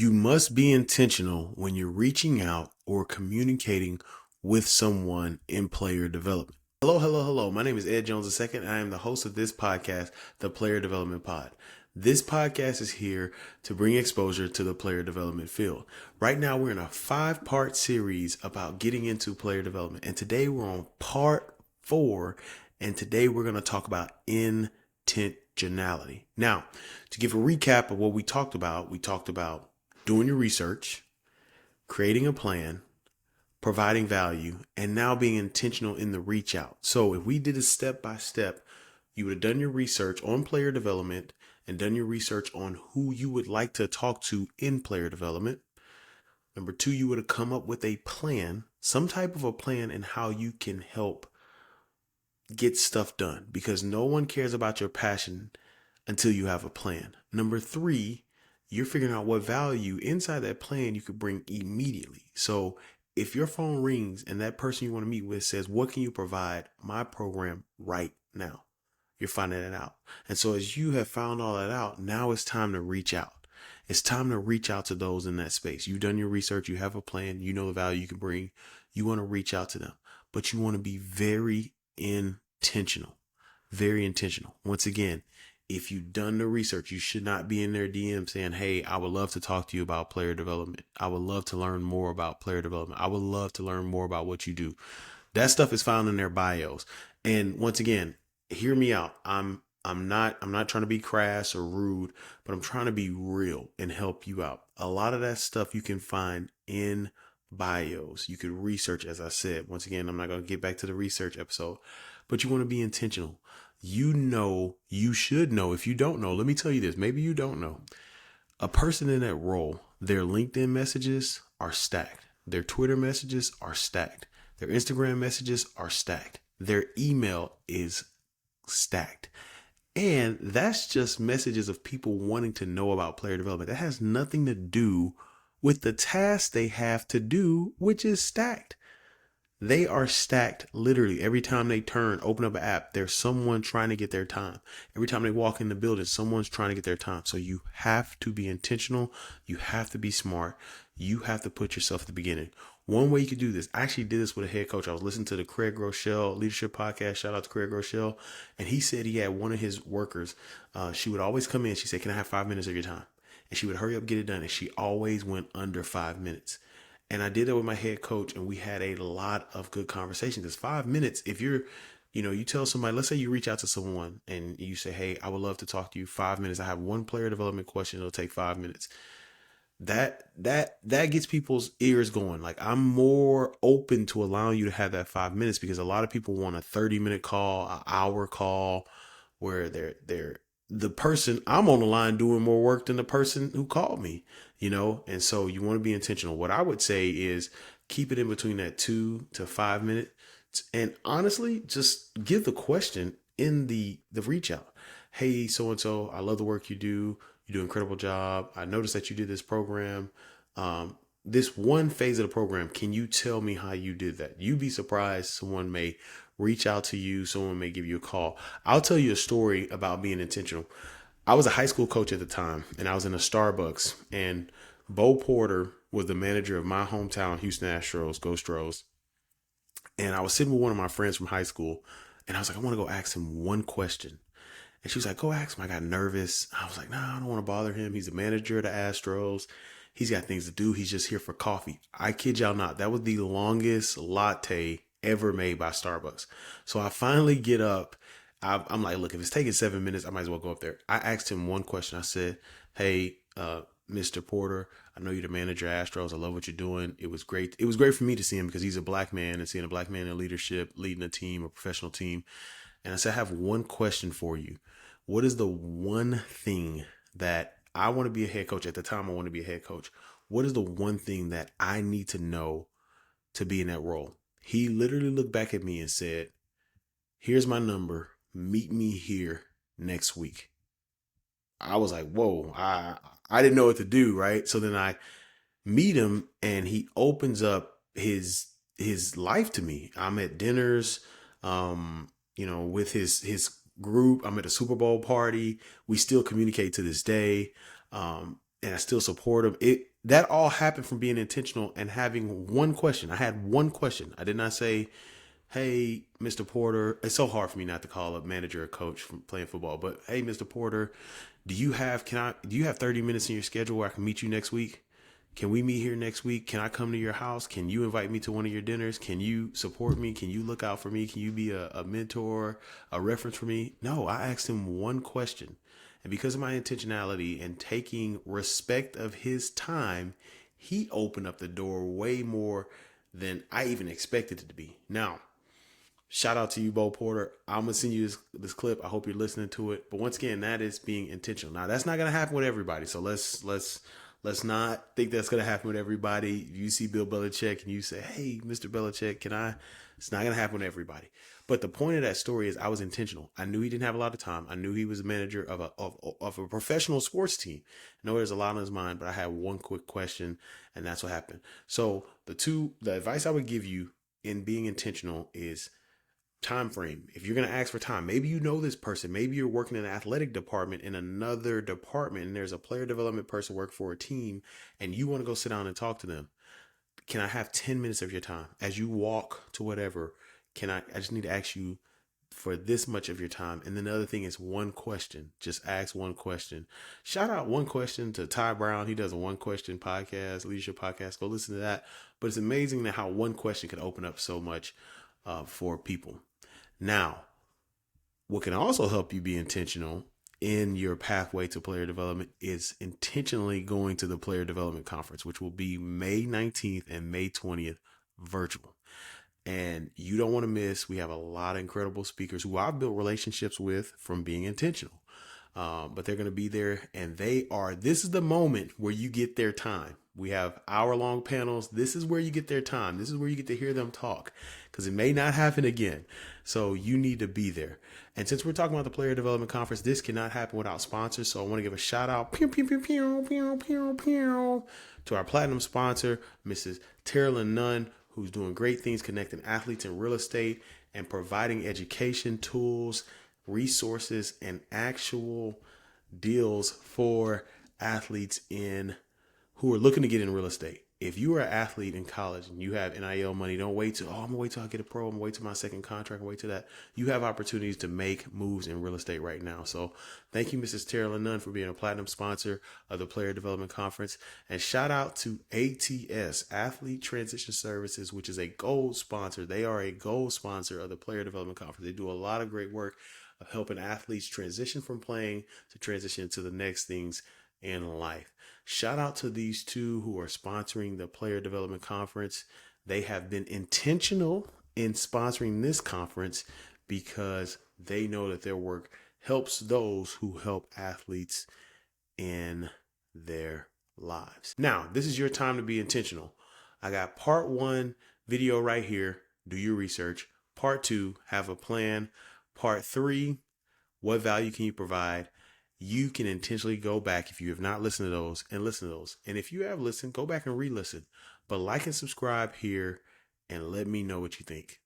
You must be intentional when you're reaching out or communicating with someone in player development. Hello, hello, hello. My name is Ed Jones II, and I am the host of this podcast, the Player Development Pod. This podcast is here to bring exposure to the player development field. Right now, we're in a 5-part series about getting into player development. And today we're on part 4. And today we're going to talk about intentionality. Now, to give a recap of what we talked about doing your research, creating a plan, providing value, and now being intentional in the reach out. So if we did it step by step, you would have done your research on player development and done your research on who you would like to talk to in player development. Number 2, you would have come up with a plan, some type of a plan, and how you can help get stuff done, because no one cares about your passion until you have a plan. Number 3, you're figuring out what value inside that plan you could bring immediately. So if your phone rings and that person you want to meet with says, what can you provide my program right now? You're finding it out. And so as you have found all that out, now it's time to reach out. It's time to reach out to those in that space. You've done your research. You have a plan. You know the value you can bring. You want to reach out to them, but you want to be very intentional. Very intentional. Once again, if you've done the research, you should not be in their DM saying, hey, I would love to talk to you about player development. I would love to learn more about player development. I would love to learn more about what you do. That stuff is found in their bios. And once again, hear me out. I'm not trying to be crass or rude, but I'm trying to be real and help you out. A lot of that stuff you can find in bios. You could research, as I said. Once again, I'm not going to get back to the research episode, but you want to be intentional. You should know. If you don't know, let me tell you this. Maybe you don't know. A person in that role, their LinkedIn messages are stacked. Their Twitter messages are stacked. Their Instagram messages are stacked. Their email is stacked. And that's just messages of people wanting to know about player development. That has nothing to do with the task they have to do, which is stacked. They are stacked literally every time they open up an app, there's someone trying to get their time. Every time they walk in the building, someone's trying to get their time. So you have to be intentional. You have to be smart. You have to put yourself at the beginning. One way you could do this, I actually did this with a head coach. I was listening to the Craig Groeschel leadership podcast. Shout out to Craig Groeschel. And he said he had one of his workers. She would always come in. She said, can I have 5 minutes of your time? And she would hurry up, get it done. And she always went under 5 minutes. And I did that with my head coach, and we had a lot of good conversations. Because 5 minutes, if you tell somebody, let's say you reach out to someone and you say, hey, I would love to talk to you. 5 minutes. I have one player development question. It'll take 5 minutes. That gets people's ears going. Like, I'm more open to allowing you to have that 5 minutes, because a lot of people want a 30-minute call, an hour call, where they're the person, I'm on the line doing more work than the person who called me, and so you want to be intentional. What I would say is keep it in between that 2 to 5 minutes. And honestly, just give the question in the reach out. Hey, so-and-so, I love the work you do. You do an incredible job. I noticed that you did this program. This one phase of the program, can you tell me how you did that? You'd be surprised. Someone may reach out to you. Someone may give you a call. I'll tell you a story about being intentional. I was a high school coach at the time, and I was in a Starbucks, and Bo Porter was the manager of my hometown, Houston Astros, Go Stros. And I was sitting with one of my friends from high school, and I was like, I want to go ask him one question. And she was like, go ask him. I got nervous. I was like, nah, I don't want to bother him. He's the manager of the Astros. He's got things to do. He's just here for coffee. I kid y'all not. That was the longest latte ever made by Starbucks. So I finally get up. I'm like, look, if it's taking 7 minutes, I might as well go up there. I asked him one question. I said, hey, Mr. Porter, I know you're the manager of Astros. I love what you're doing. It was great. It was great for me to see him, because he's a black man, and seeing a black man in leadership, leading a team, a professional team. And I said, I have one question for you. What is the one thing that I want to be a head coach? At the time, I want to be a head coach. What is the one thing that I need to know to be in that role? He literally looked back at me and said, here's my number. Meet me here next week. I was like, whoa, I didn't know what to do. Right. So then I meet him, and he opens up his life to me. I'm at dinners, with his group. I'm at a Super Bowl party. We still communicate to this day. And I still support him. that all happened from being intentional and having one question. I had one question. I did not say, hey, Mr. Porter, it's so hard for me not to call a manager or coach from playing football, but hey, Mr. Porter, do you have 30 minutes in your schedule where I can meet you next week? Can we meet here next week? Can I come to your house? Can you invite me to one of your dinners? Can you support me? Can you look out for me? Can you be a mentor, a reference for me? No, I asked him one question. And because of my intentionality and taking respect of his time, he opened up the door way more than I even expected it to be. Now, shout out to you, Bo Porter. I'm gonna send you this clip. I hope you're listening to it. But once again, that is being intentional. Now, that's not gonna happen with everybody. So let's not think that's gonna happen with everybody. If you see Bill Belichick and you say, "Hey, Mr. Belichick, can I?" It's not gonna happen with everybody. But the point of that story is I was intentional. I knew he didn't have a lot of time. I knew he was a manager of a professional sports team. I know there's a lot on his mind, but I had one quick question, and that's what happened. So the advice I would give you in being intentional is time frame. If you're going to ask for time, maybe you know this person, maybe you're working in an athletic department in another department and there's a player development person work for a team and you want to go sit down and talk to them. Can I have 10 minutes of your time as you walk to whatever? I just need to ask you for this much of your time. And then the other thing is one question. Just ask one question. Shout out one question to Ty Brown. He does a one question podcast, leadership podcast. Go listen to that. But it's amazing how one question can open up so much for people. Now, what can also help you be intentional in your pathway to player development is intentionally going to the player development conference, which will be May 19th and May 20th virtual. And you don't want to miss. We have a lot of incredible speakers who I've built relationships with from being intentional. But they're going to be there and this is the moment where you get their time. We have hour-long panels. This is where you get their time. This is where you get to hear them talk because it may not happen again. So you need to be there. And since we're talking about the Player Development Conference, this cannot happen without sponsors. So I want to give a shout out pew, pew, pew, pew, pew, pew, pew, to our platinum sponsor, Mrs. Terilyn Nunn, who's doing great things connecting athletes in real estate and providing education tools, resources, and actual deals for athletes who are looking to get in real estate. If you are an athlete in college and you have NIL money, don't wait till, I'm gonna wait till I get a pro, I'm gonna wait till my second contract, wait till that. You have opportunities to make moves in real estate right now. So thank you, Mrs. Terilyn Nunn, for being a platinum sponsor of the Player Development Conference. And shout out to ATS, Athlete Transition Services, which is a gold sponsor. They are a gold sponsor of the Player Development Conference. They do a lot of great work of helping athletes transition from playing to transition to the next things in life. Shout out to these two who are sponsoring the Player Development Conference. They have been intentional in sponsoring this conference because they know that their work helps those who help athletes in their lives. Now, this is your time to be intentional. I got part 1 video right here. Do your research. Part 2, have a plan. Part 3, what value can you provide? You can intentionally go back if you have not listened to those and listen to those. And if you have listened, go back and re-listen. But like and subscribe here and let me know what you think.